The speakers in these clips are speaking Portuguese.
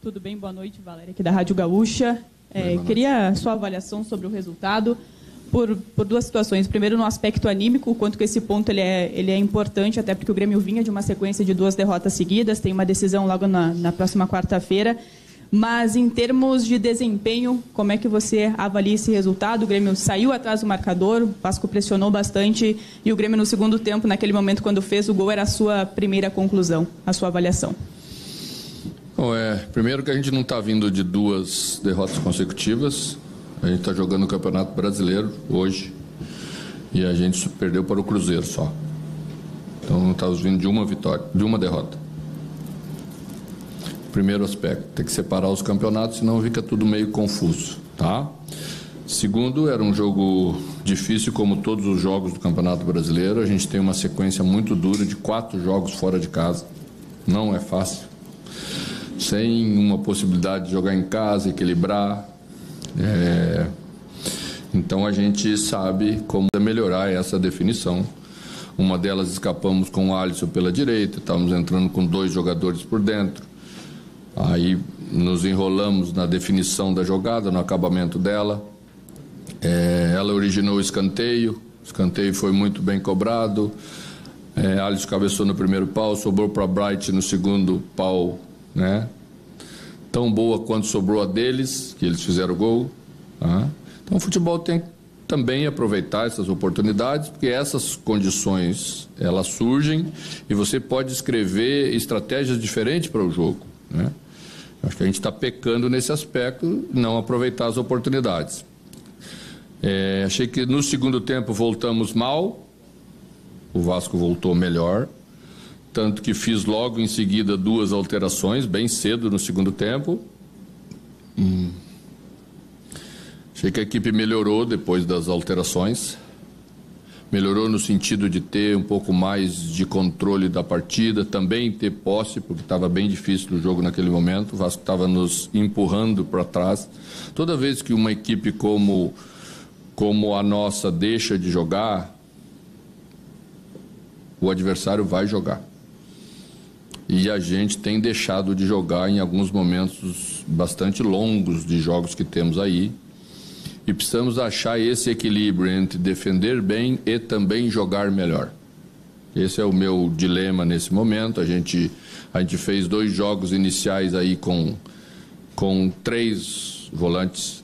Tudo bem? Boa noite, Valéria, aqui da Rádio Gaúcha. Queria a sua avaliação sobre o resultado por duas situações. Primeiro, no aspecto anímico, o quanto que esse ponto ele é importante, até porque o Grêmio vinha de uma sequência de 2 derrotas seguidas, tem uma decisão logo na próxima quarta-feira. Mas, em termos de desempenho, como é que você avalia esse resultado? O Grêmio saiu atrás do marcador, o Vasco pressionou bastante e o Grêmio, no segundo tempo, naquele momento, quando fez o gol, era a sua primeira conclusão, a sua avaliação. Bom, primeiro que a gente não está vindo de 2 derrotas consecutivas. A gente está jogando o Campeonato Brasileiro hoje e a gente perdeu para o Cruzeiro só. Então não estamos vindo de uma vitória, de uma derrota. Primeiro aspecto, tem que separar os campeonatos, senão fica tudo meio confuso, tá? Segundo, era um jogo difícil como todos os jogos do Campeonato Brasileiro. A gente tem uma sequência muito dura de 4 jogos fora de casa. Não é fácil. Sem uma possibilidade de jogar em casa, equilibrar. Então a gente sabe como melhorar essa definição. Uma delas escapamos com o Alisson pela direita, estávamos entrando com 2 jogadores por dentro. Aí nos enrolamos na definição da jogada, no acabamento dela. Ela originou o escanteio foi muito bem cobrado. Alisson cabeçou no primeiro pau, sobrou para Bright no segundo pau, né? Tão boa quanto sobrou a deles, que eles fizeram o gol. Tá? Então o futebol tem que também aproveitar essas oportunidades, porque essas condições elas surgem e você pode escrever estratégias diferentes para o jogo, né? Acho que a gente está pecando nesse aspecto, não aproveitar as oportunidades. Achei que no segundo tempo voltamos mal, o Vasco voltou melhor. Tanto que fiz logo em seguida 2 alterações, bem cedo no segundo tempo. Achei que a equipe melhorou depois das alterações. Melhorou no sentido de ter um pouco mais de controle da partida, também ter posse, porque estava bem difícil o jogo naquele momento. O Vasco estava nos empurrando para trás. Toda vez que uma equipe como a nossa deixa de jogar, o adversário vai jogar. E a gente tem deixado de jogar em alguns momentos bastante longos de jogos que temos aí. E precisamos achar esse equilíbrio entre defender bem e também jogar melhor. Esse é o meu dilema nesse momento. A gente fez 2 jogos iniciais aí com 3 volantes.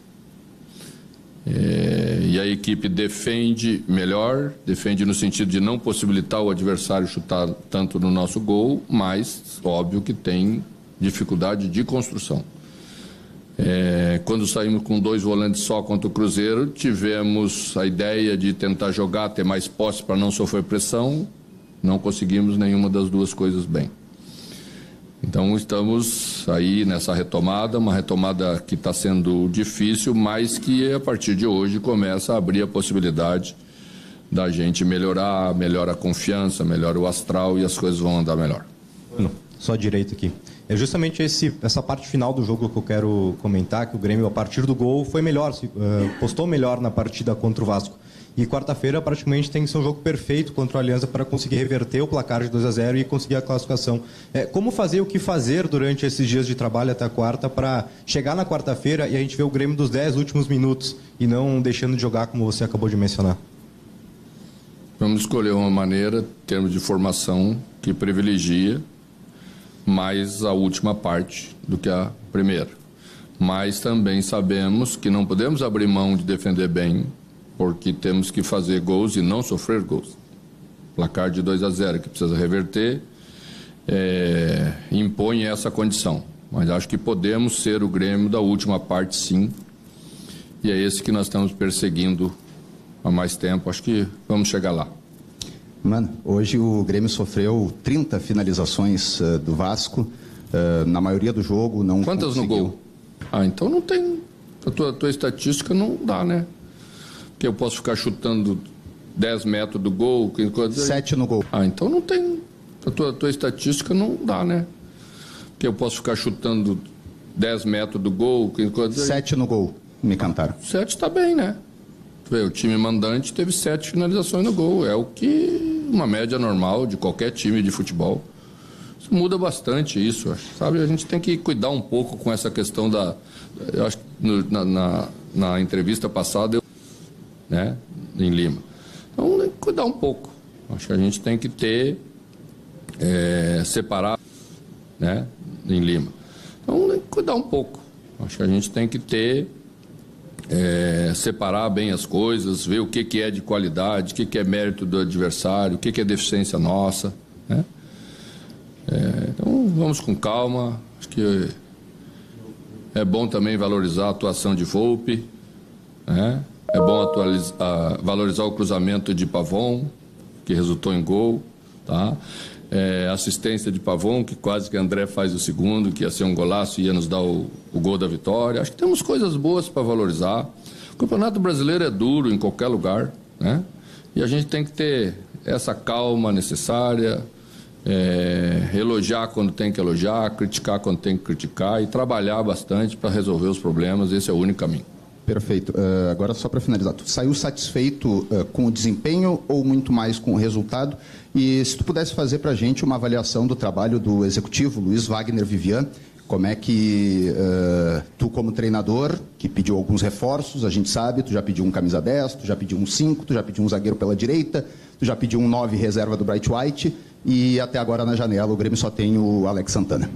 E a equipe defende melhor, defende no sentido de não possibilitar o adversário chutar tanto no nosso gol, mas óbvio que tem dificuldade de construção. Quando saímos com 2 volantes só contra o Cruzeiro, tivemos a ideia de tentar jogar, ter mais posse para não sofrer pressão, não conseguimos nenhuma das 2 coisas bem. Então estamos aí nessa retomada, uma retomada que está sendo difícil, mas que a partir de hoje começa a abrir a possibilidade da gente melhorar a confiança, melhora o astral e as coisas vão andar melhor. Só direito aqui. É justamente essa parte final do jogo que eu quero comentar, que o Grêmio, a partir do gol, foi melhor, postou melhor na partida contra o Vasco. E quarta-feira praticamente tem que ser um jogo perfeito contra o Aliança para conseguir reverter o placar de 2-0 e conseguir a classificação. Como fazer, o que fazer durante esses dias de trabalho até a quarta para chegar na quarta-feira e a gente ver o Grêmio dos 10 últimos minutos e não deixando de jogar como você acabou de mencionar? Vamos escolher uma maneira, em termos de formação, que privilegia mais a última parte do que a primeira. Mas também sabemos que não podemos abrir mão de defender bem, porque temos que fazer gols e não sofrer gols. Placar de 2-0 que precisa reverter, impõe essa condição. Mas acho que podemos ser o Grêmio da última parte, sim. E é esse que nós estamos perseguindo há mais tempo. Acho que vamos chegar lá. Mano, hoje o Grêmio sofreu 30 finalizações do Vasco. Na maioria do jogo não Quantas conseguiu. No gol? Então não tem... A tua estatística não dá, né? Que eu posso ficar chutando 10 metros do gol. 7 no gol. Então não tem. A tua estatística não dá, né? Que eu posso ficar chutando 10 metros do gol. 7 no gol, me cantaram. 7 está bem, né? O time mandante teve 7 finalizações no gol. É o que uma média normal de qualquer time de futebol. muda bastante isso, sabe? A gente tem que cuidar um pouco com essa questão da... Eu acho que na entrevista passada, né, em Lima. Então, tem que cuidar um pouco. Acho que a gente tem que separar, né, em Lima. Então, tem que cuidar um pouco. Acho que a gente tem que separar bem as coisas, ver o que é de qualidade, o que é mérito do adversário, o que é deficiência nossa, né? Então, vamos com calma. Acho que é bom também valorizar a atuação de Volpi, né? É bom valorizar o cruzamento de Pavon, que resultou em gol, tá? Assistência de Pavon, que quase que André faz o segundo, que ia ser um golaço e ia nos dar o gol da vitória. Acho que temos coisas boas para valorizar. O Campeonato Brasileiro é duro em qualquer lugar, né? E a gente tem que ter essa calma necessária, elogiar quando tem que elogiar, criticar quando tem que criticar e trabalhar bastante para resolver os problemas. Esse é o único caminho. Perfeito. Agora, só para finalizar, tu saiu satisfeito com o desempenho ou muito mais com o resultado? E se tu pudesse fazer para a gente uma avaliação do trabalho do executivo, Luiz Wagner Vivian, como é que tu, como treinador, que pediu alguns reforços, a gente sabe, tu já pediu um camisa 10, tu já pediu um 5, tu já pediu um zagueiro pela direita, tu já pediu um 9 reserva do Bright White, e até agora na janela o Grêmio só tem o Alex Santana.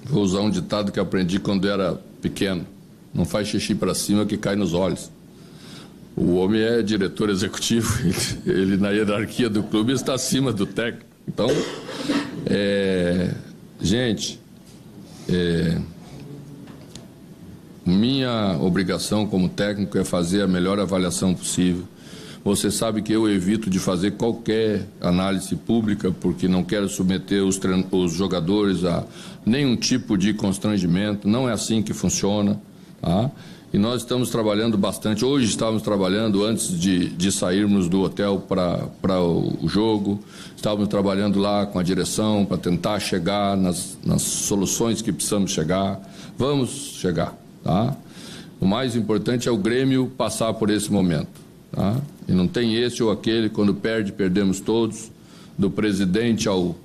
Vou usar um ditado que aprendi quando era pequeno: não faz xixi para cima que cai nos olhos. O homem é diretor executivo, ele na hierarquia do clube está acima do técnico. Então, gente, minha obrigação como técnico é fazer a melhor avaliação possível. Você sabe que eu evito de fazer qualquer análise pública, porque não quero submeter os jogadores a nenhum tipo de constrangimento. Não é assim que funciona, tá? E nós estamos trabalhando bastante. Hoje estávamos trabalhando antes de sairmos do hotel para o jogo. Estávamos trabalhando lá com a direção para tentar chegar nas soluções que precisamos chegar. Vamos chegar, tá? O mais importante é o Grêmio passar por esse momento, tá? E não tem esse ou aquele. Quando perde, perdemos todos. Do presidente ao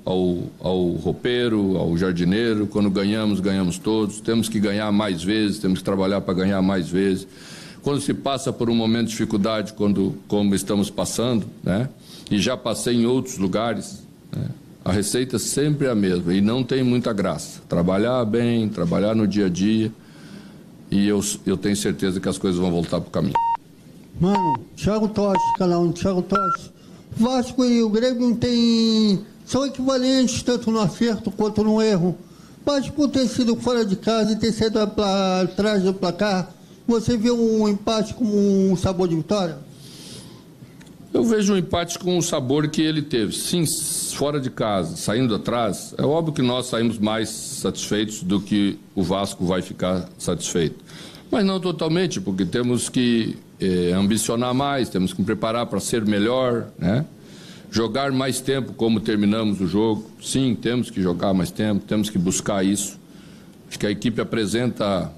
roupeiro, ao jardineiro. Quando ganhamos, ganhamos todos. Temos que ganhar mais vezes, temos que trabalhar para ganhar mais vezes. Quando se passa por um momento de dificuldade, como estamos passando, né? E já passei em outros lugares, né? A receita sempre é a mesma e não tem muita graça. Trabalhar bem, trabalhar no dia a dia, e eu tenho certeza que as coisas vão voltar para o caminho. Mano, Thiago Totti, canal Thiago Totti. Vasco e o Grêmio são equivalentes tanto no acerto quanto no erro. Mas por ter sido fora de casa e ter saído atrás do placar, você vê um empate como um sabor de vitória? Eu vejo um empate com o sabor que ele teve. Sim, fora de casa, saindo atrás, é óbvio que nós saímos mais satisfeitos do que o Vasco vai ficar satisfeito. Mas não totalmente, porque temos que ambicionar mais, temos que preparar para ser melhor, né? Jogar mais tempo como terminamos o jogo. Sim, temos que jogar mais tempo, temos que buscar isso. Acho que a equipe apresenta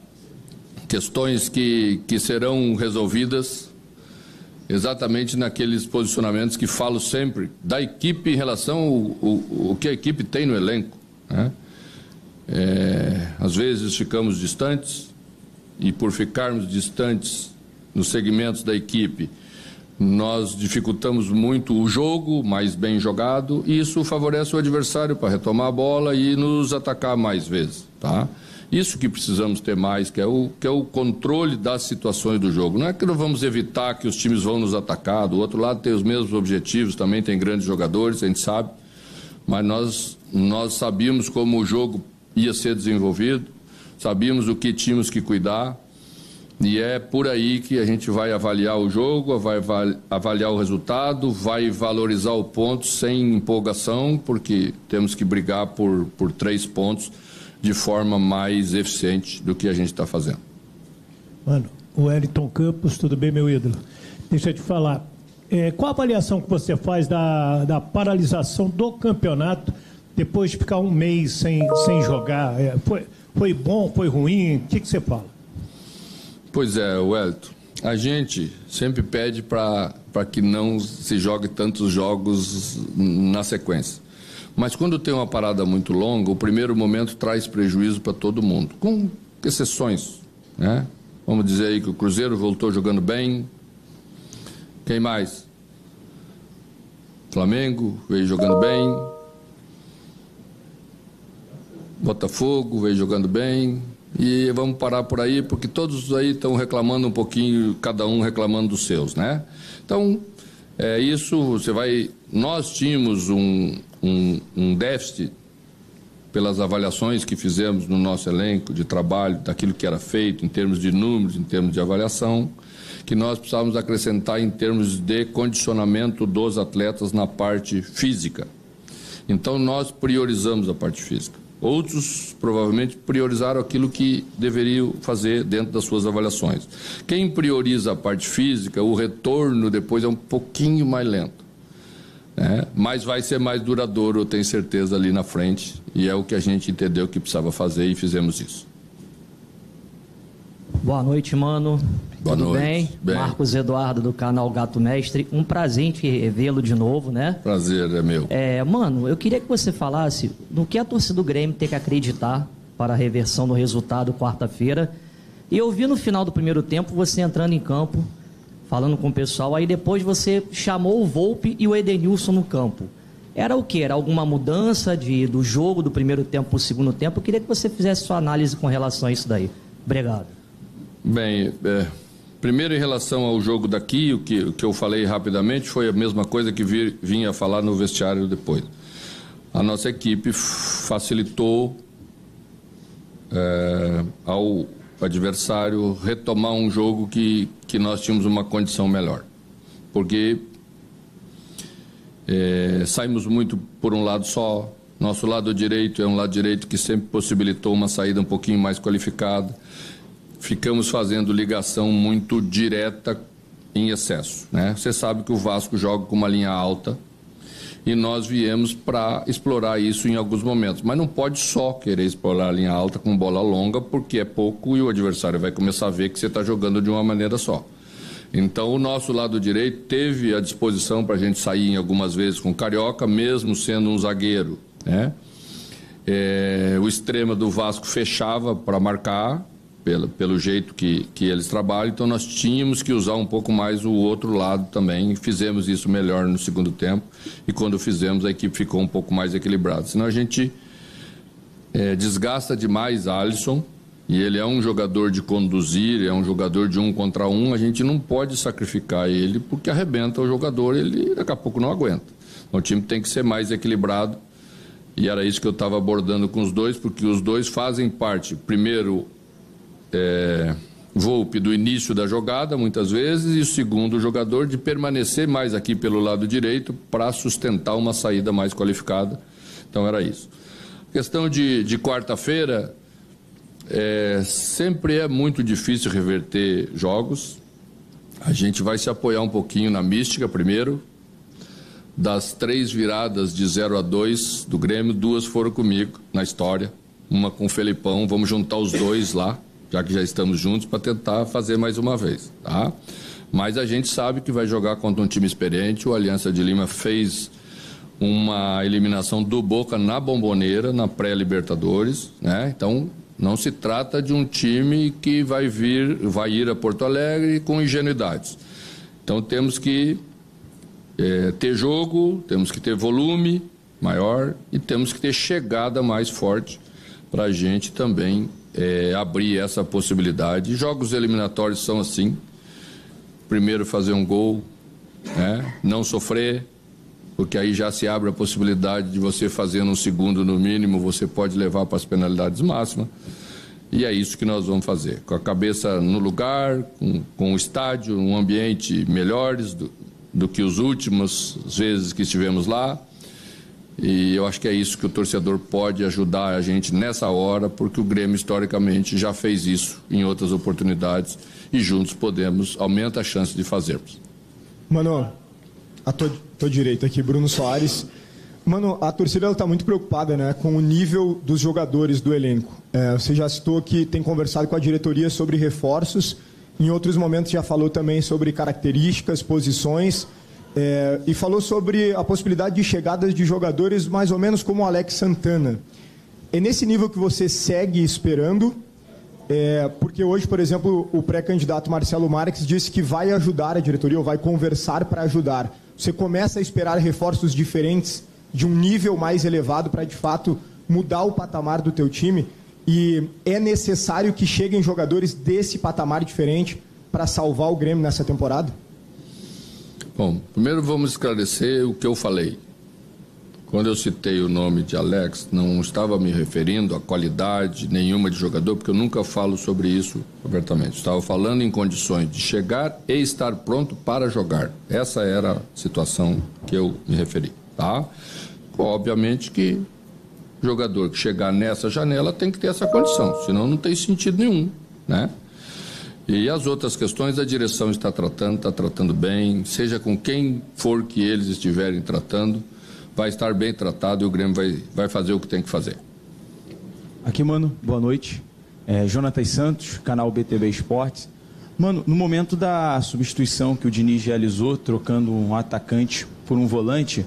questões que serão resolvidas exatamente naqueles posicionamentos que falo sempre da equipe em relação ao que a equipe tem no elenco, né? Às vezes ficamos distantes, e por ficarmos distantes nos segmentos da equipe, nós dificultamos muito o jogo, mais bem jogado, e isso favorece o adversário para retomar a bola e nos atacar mais vezes, tá? Isso que precisamos ter mais, que é o controle das situações do jogo. Não é que nós vamos evitar que os times vão nos atacar, do outro lado tem os mesmos objetivos, também tem grandes jogadores, a gente sabe, mas nós sabíamos como o jogo ia ser desenvolvido, sabíamos o que tínhamos que cuidar, e é por aí que a gente vai avaliar o jogo, vai avaliar o resultado, vai valorizar o ponto sem empolgação, porque temos que brigar por 3 pontos de forma mais eficiente do que a gente está fazendo. Mano, o Wellington Campos, tudo bem, meu ídolo? Deixa eu te falar, qual a avaliação que você faz da paralisação do campeonato depois de ficar um mês sem jogar? Foi bom, foi ruim? O que você fala? Pois é, Wellington, a gente sempre pede para que não se jogue tantos jogos na sequência. Mas quando tem uma parada muito longa, o primeiro momento traz prejuízo para todo mundo, com exceções, né? Vamos dizer aí que o Cruzeiro voltou jogando bem. Quem mais? Flamengo veio jogando bem. Botafogo veio jogando bem. E vamos parar por aí, porque todos aí estão reclamando um pouquinho, cada um reclamando dos seus, né? Então, isso você vai... Nós tínhamos um déficit pelas avaliações que fizemos no nosso elenco de trabalho, daquilo que era feito em termos de números, em termos de avaliação, que nós precisávamos acrescentar em termos de condicionamento dos atletas na parte física. Então, nós priorizamos a parte física. Outros, provavelmente, priorizaram aquilo que deveriam fazer dentro das suas avaliações. Quem prioriza a parte física, o retorno depois é um pouquinho mais lento, né? Mas vai ser mais duradouro, eu tenho certeza, ali na frente. E é o que a gente entendeu que precisava fazer e fizemos isso. Boa noite, mano. Boa Tudo noite. Bem? Marcos Eduardo, do canal Gato Mestre. Um prazer te revê-lo de novo, né? Prazer é meu. Mano, eu queria que você falasse no que a torcida do Grêmio tem que acreditar para a reversão do resultado quarta-feira. E eu vi no final do primeiro tempo você entrando em campo, falando com o pessoal, aí depois você chamou o Volpi e o Edenilson no campo. Era o quê? Era alguma mudança do jogo do primeiro tempo para o segundo tempo? Eu queria que você fizesse sua análise com relação a isso daí. Obrigado. Bem, primeiro em relação ao jogo daqui, o que eu falei rapidamente foi a mesma coisa que vinha falar no vestiário depois. A nossa equipe facilitou ao adversário retomar um jogo que nós tínhamos uma condição melhor. Porque saímos muito por um lado só. Nosso lado direito é um lado direito que sempre possibilitou uma saída um pouquinho mais qualificada. Ficamos fazendo ligação muito direta em excesso, né? Você sabe que o Vasco joga com uma linha alta e nós viemos para explorar isso em alguns momentos. Mas não pode só querer explorar a linha alta com bola longa, porque é pouco e o adversário vai começar a ver que você está jogando de uma maneira só. Então, o nosso lado direito teve a disposição para a gente sair em algumas vezes com o Carioca, mesmo sendo um zagueiro, né? O extremo do Vasco fechava para marcar, pelo jeito que eles trabalham, então nós tínhamos que usar um pouco mais o outro lado também. Fizemos isso melhor no segundo tempo e quando fizemos a equipe ficou um pouco mais equilibrada. Senão a gente desgasta demais Alisson, e ele é um jogador de conduzir, é um jogador de 1 contra 1, a gente não pode sacrificar ele porque arrebenta o jogador, ele daqui a pouco não aguenta. Então, o time tem que ser mais equilibrado e era isso que eu estava abordando com os dois, porque os dois fazem parte, primeiro, Volpi do início da jogada, muitas vezes, e o segundo jogador de permanecer mais aqui pelo lado direito para sustentar uma saída mais qualificada. Então era isso. Questão de quarta-feira, sempre é muito difícil reverter jogos. A gente vai se apoiar um pouquinho na mística primeiro. Das 3 viradas de 0-2 do Grêmio, 2 foram comigo na história, uma com o Felipão. Vamos juntar os dois lá, já que já estamos juntos, para tentar fazer mais uma vez, tá? Mas a gente sabe que vai jogar contra um time experiente. O Aliança de Lima fez uma eliminação do Boca na Bomboneira, na pré-Libertadores, né? Então, não se trata de um time que vai ir a Porto Alegre com ingenuidades. Então, temos que ter jogo, temos que ter volume maior e temos que ter chegada mais forte para a gente também abrir essa possibilidade. Jogos eliminatórios são assim: primeiro fazer um gol, né? Não sofrer, porque aí já se abre a possibilidade de você fazendo um segundo no mínimo, você pode levar para as penalidades máximas. E é isso que nós vamos fazer, com a cabeça no lugar, com o estádio, um ambiente melhores do que os últimos vezes que estivemos lá. E eu acho que é isso que o torcedor pode ajudar a gente nessa hora, porque o Grêmio historicamente já fez isso em outras oportunidades e juntos aumenta a chance de fazermos. Mano, à tua direita aqui, Bruno Soares. Mano, a torcida está muito preocupada, né, com o nível dos jogadores do elenco. Você já citou que tem conversado com a diretoria sobre reforços, em outros momentos já falou também sobre características, posições. e falou sobre a possibilidade de chegadas de jogadores mais ou menos como o Alex Santana. É nesse nível que você segue esperando? Porque hoje, por exemplo, o pré-candidato Marcelo Marques disse que vai ajudar a diretoria, ou vai conversar para ajudar. Você começa a esperar reforços diferentes, de um nível mais elevado, para de fato mudar o patamar do teu time? E é necessário que cheguem jogadores desse patamar diferente para salvar o Grêmio nessa temporada? Bom, primeiro vamos esclarecer o que eu falei. Quando eu citei o nome de Alex, não estava me referindo a qualidade nenhuma de jogador, porque eu nunca falo sobre isso abertamente. Estava falando em condições de chegar e estar pronto para jogar. Essa era a situação que eu me referi, tá? Obviamente que jogador que chegar nessa janela tem que ter essa condição, senão não tem sentido nenhum, né? E as outras questões a direção está tratando bem, seja com quem for que eles estiverem tratando, vai estar bem tratado e o Grêmio vai fazer o que tem que fazer. Aqui, mano, boa noite. Jonatas Santos, canal BTB Esportes. Mano, no momento da substituição que o Diniz realizou, trocando um atacante por um volante,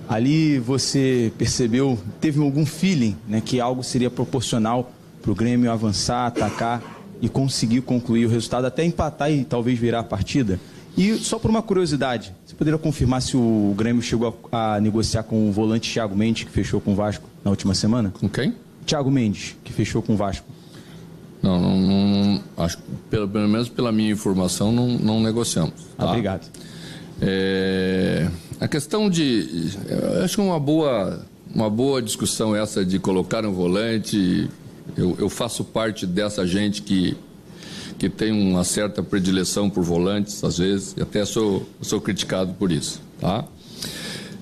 ali você percebeu, teve algum feeling, né, que algo seria proporcional para o Grêmio avançar, atacar e conseguir concluir o resultado, até empatar e talvez virar a partida? E só por uma curiosidade, você poderia confirmar se o Grêmio chegou a negociar com o volante Thiago Mendes, que fechou com o Vasco na última semana? Com quem? Thiago Mendes, que fechou com o Vasco. Não acho, pelo menos pela minha informação, não negociamos. Tá? Obrigado. A questão de... Eu acho que uma boa discussão essa de colocar um volante. Eu faço parte dessa gente que tem uma certa predileção por volantes, às vezes, e até sou criticado por isso, tá?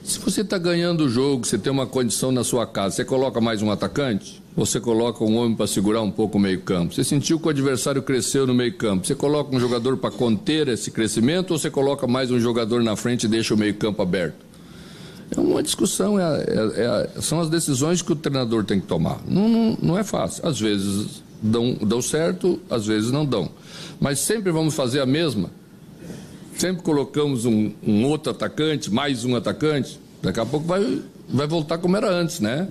Se você está ganhando o jogo, você tem uma condição na sua casa, você coloca mais um atacante, você coloca um homem para segurar um pouco o meio-campo. Você sentiu que o adversário cresceu no meio-campo, você coloca um jogador para conter esse crescimento ou você coloca mais um jogador na frente e deixa o meio-campo aberto? É uma discussão, são as decisões que o treinador tem que tomar. Não é fácil. Às vezes dão certo, às vezes não dão. Mas sempre vamos fazer a mesma. Sempre colocamos um outro atacante, mais um atacante. Daqui a pouco vai voltar como era antes, né?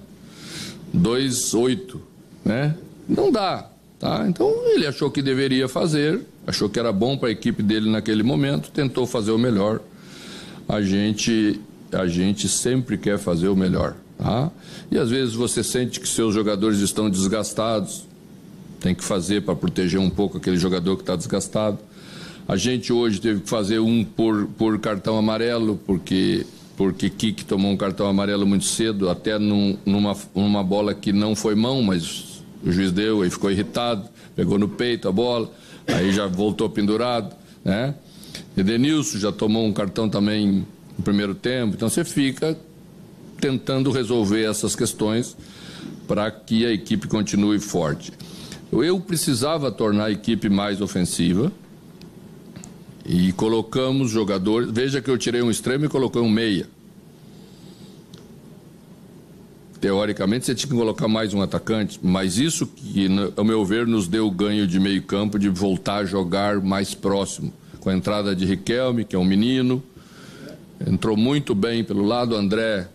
2-8, né? Não dá, tá? Então ele achou que deveria fazer, achou que era bom para a equipe dele naquele momento, tentou fazer o melhor. A gente sempre quer fazer o melhor, tá? E às vezes você sente que seus jogadores estão desgastados, tem que fazer para proteger um pouco aquele jogador que está desgastado. A gente hoje teve que fazer um por cartão amarelo, porque Kiki tomou um cartão amarelo muito cedo, até numa bola que não foi mão, mas o juiz deu, aí ficou irritado, pegou no peito a bola, aí já voltou pendurado, né? Edenilson já tomou um cartão também no primeiro tempo, então você fica tentando resolver essas questões para que a equipe continue forte. Eu precisava tornar a equipe mais ofensiva e colocamos jogadores. Veja que eu tirei um extremo e coloquei um meia. Teoricamente você tinha que colocar mais um atacante, mas isso que, ao meu ver, nos deu o ganho de meio campo, de voltar a jogar mais próximo, com a entrada de Riquelme, que é um menino, entrou muito bem pelo lado. André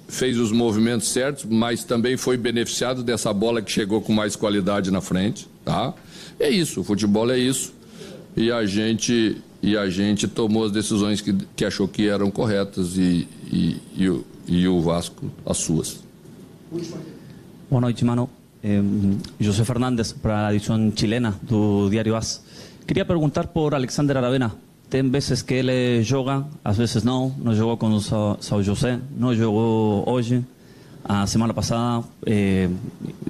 fez os movimentos certos, mas também foi beneficiado dessa bola que chegou com mais qualidade na frente, tá? É isso, o futebol é isso, e a gente tomou as decisões que achou que eram corretas e o Vasco as suas. Boa noite, mano. José Fernandes, para a edição chilena do Diário AS. Queria perguntar por Alexander Aravena. Tem vezes que ele joga, às vezes não jogou com o São José, não jogou hoje. A semana passada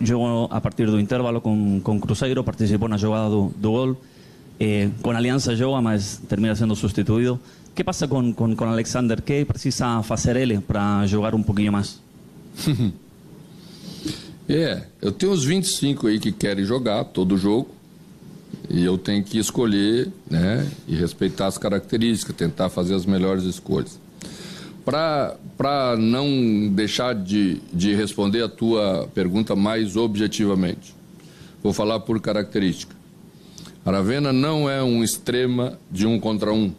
jogou a partir do intervalo com Cruzeiro, participou na jogada do gol. Com Aliança joga, mas termina sendo substituído. O que passa com Alexander? O que precisa fazer ele para jogar um pouquinho mais? Eu tenho uns 25 aí que querem jogar todo jogo. E eu tenho que escolher, né, e respeitar as características, tentar fazer as melhores escolhas. Para não deixar de responder a tua pergunta mais objetivamente, vou falar por característica. Aravena não é um extrema de 1 contra 1.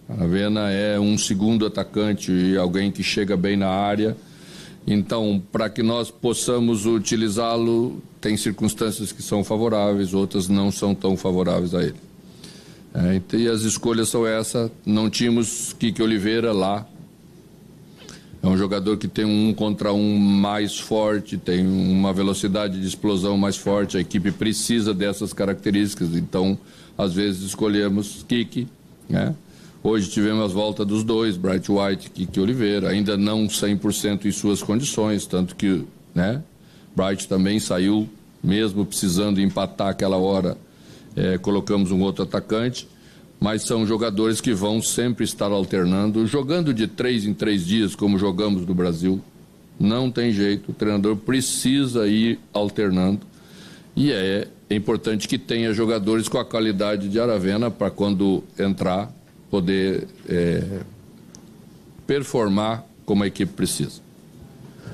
Aravena é um segundo atacante e alguém que chega bem na área. Então, para que nós possamos utilizá-lo, tem circunstâncias que são favoráveis, outras não são tão favoráveis a ele. E as escolhas são essas. Não tínhamos Kiki Oliveira lá. É um jogador que tem um contra um mais forte, tem uma velocidade de explosão mais forte. A equipe precisa dessas características. Então, às vezes, escolhemos Kiki, né? Hoje tivemos as voltas dos dois, Bright White e Kiki Oliveira, ainda não 100% em suas condições, tanto que, né, Bright também saiu, mesmo precisando empatar aquela hora, colocamos um outro atacante, mas são jogadores que vão sempre estar alternando, jogando de 3 em 3 dias, como jogamos no Brasil, não tem jeito, o treinador precisa ir alternando, e é importante que tenha jogadores com a qualidade de Aravena para quando entrar, poder performar como a equipe precisa.